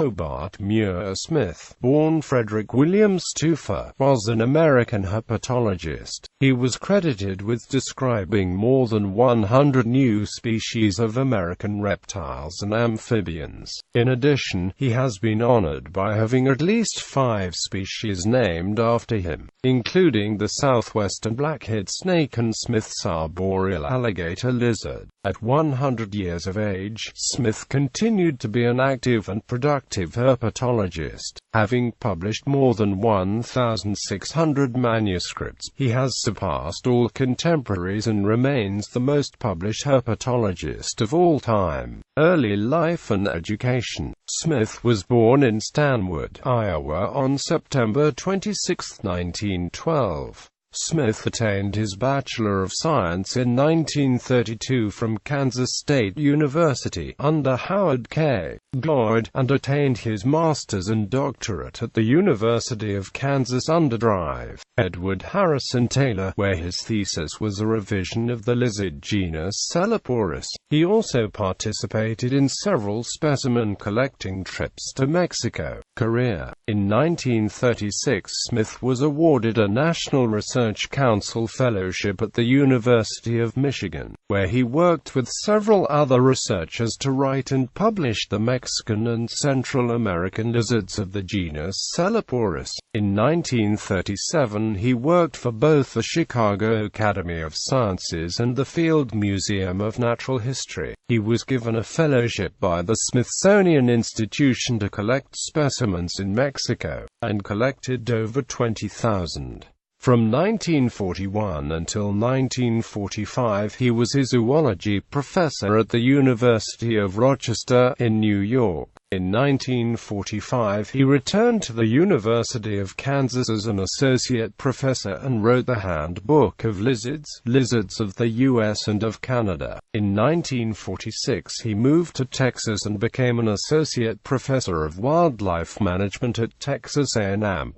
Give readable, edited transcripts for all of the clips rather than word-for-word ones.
Hobart Muir Smith, born Frederick William Stouffer, was an American herpetologist. He was credited with describing more than 100 new species of American reptiles and amphibians. In addition, he has been honored by having at least 5 species named after him, including the southwestern blackhead snake and Smith's arboreal alligator lizard. At 100 years of age, Smith continued to be an active and productive herpetologist, having published more than 1,600 manuscripts. He has surpassed all contemporaries and remains the most published herpetologist of all time. Early life and education. Smith was born in Stanwood, Iowa on September 26, 1912. Smith attained his Bachelor of Science in 1932 from Kansas State University, under Howard K. Gord, and attained his Master's and Doctorate at the University of Kansas under Drive. Edward Harrison Taylor, where his thesis was a revision of the lizard genus Celoporus. He also participated in several specimen collecting trips to Mexico. Career. In 1936, Smith was awarded a National Research Council Fellowship at the University of Michigan, where he worked with several other researchers to write and publish the Mexican and Central American lizards of the genus Celoporus. In 1937, he worked for both the Chicago Academy of Sciences and the Field Museum of Natural History. He was given a fellowship by the Smithsonian Institution to collect specimens in Mexico, and collected over 20,000. From 1941 until 1945 he was a zoology professor at the University of Rochester, in New York. In 1945 he returned to the University of Kansas as an associate professor and wrote the Handbook of Lizards, Lizards of the U.S. and of Canada. In 1946 he moved to Texas and became an associate professor of wildlife management at Texas A&M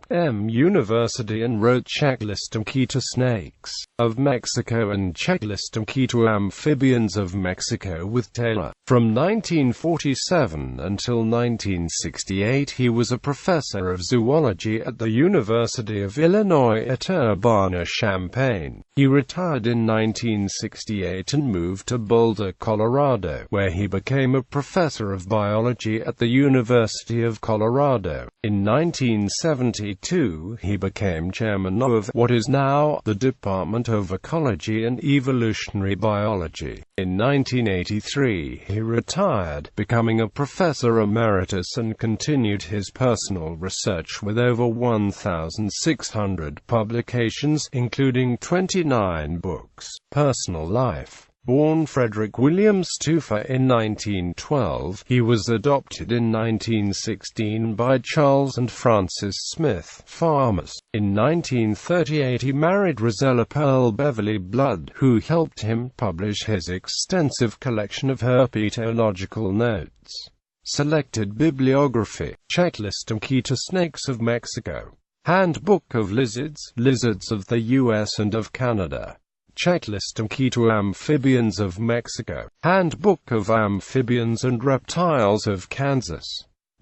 University and wrote Checklist and Key to Snakes of Mexico and Checklist and Key to Amphibians of Mexico with Taylor. From 1947 until 1968 he was a professor of zoology at the University of Illinois at Urbana-Champaign. He retired in 1968 and moved to Boulder, Colorado, where he became a professor of biology at the University of Colorado. In 1972 he became chairman of what is now the Department of Ecology and Evolutionary Biology. In 1983 he retired, becoming a professor emeritus, and continued his personal research with over 1,600 publications, including 29 books. Personal life. Born Frederick William Stouffer in 1912, he was adopted in 1916 by Charles and Frances Smith, farmers. In 1938 he married Rosella Pearl Beverly Blood, who helped him publish his extensive collection of herpetological notes. Selected bibliography. Checklist and Key to Snakes of Mexico. Handbook of Lizards, Lizards of the U.S. and of Canada. Checklist and Key to Amphibians of Mexico. Handbook of Amphibians and Reptiles of Kansas.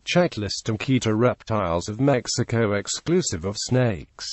Checklist and Key to Reptiles of Mexico exclusive of snakes.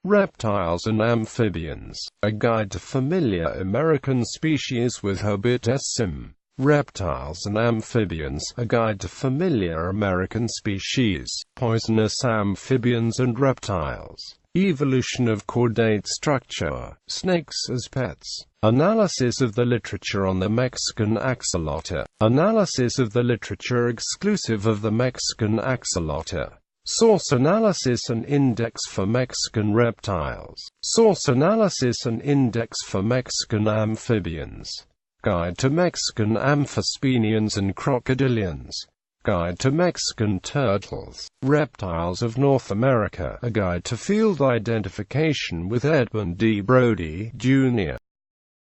Reptiles and Amphibians. A Guide to Familiar American Species with Herpetologist.He. Reptiles and Amphibians. A Guide to Familiar American Species. Poisonous Amphibians and Reptiles. Evolution of Chordate Structure. Snakes as Pets. Analysis of the literature on the Mexican axolotl. Analysis of the literature exclusive of the Mexican axolotl. Source analysis and index for Mexican reptiles. Source analysis and index for Mexican amphibians. Guide to Mexican amphisbaenians and crocodilians. Guide to Mexican turtles. Reptiles of North America. A Guide to Field Identification with Edmund D. Brody, Jr.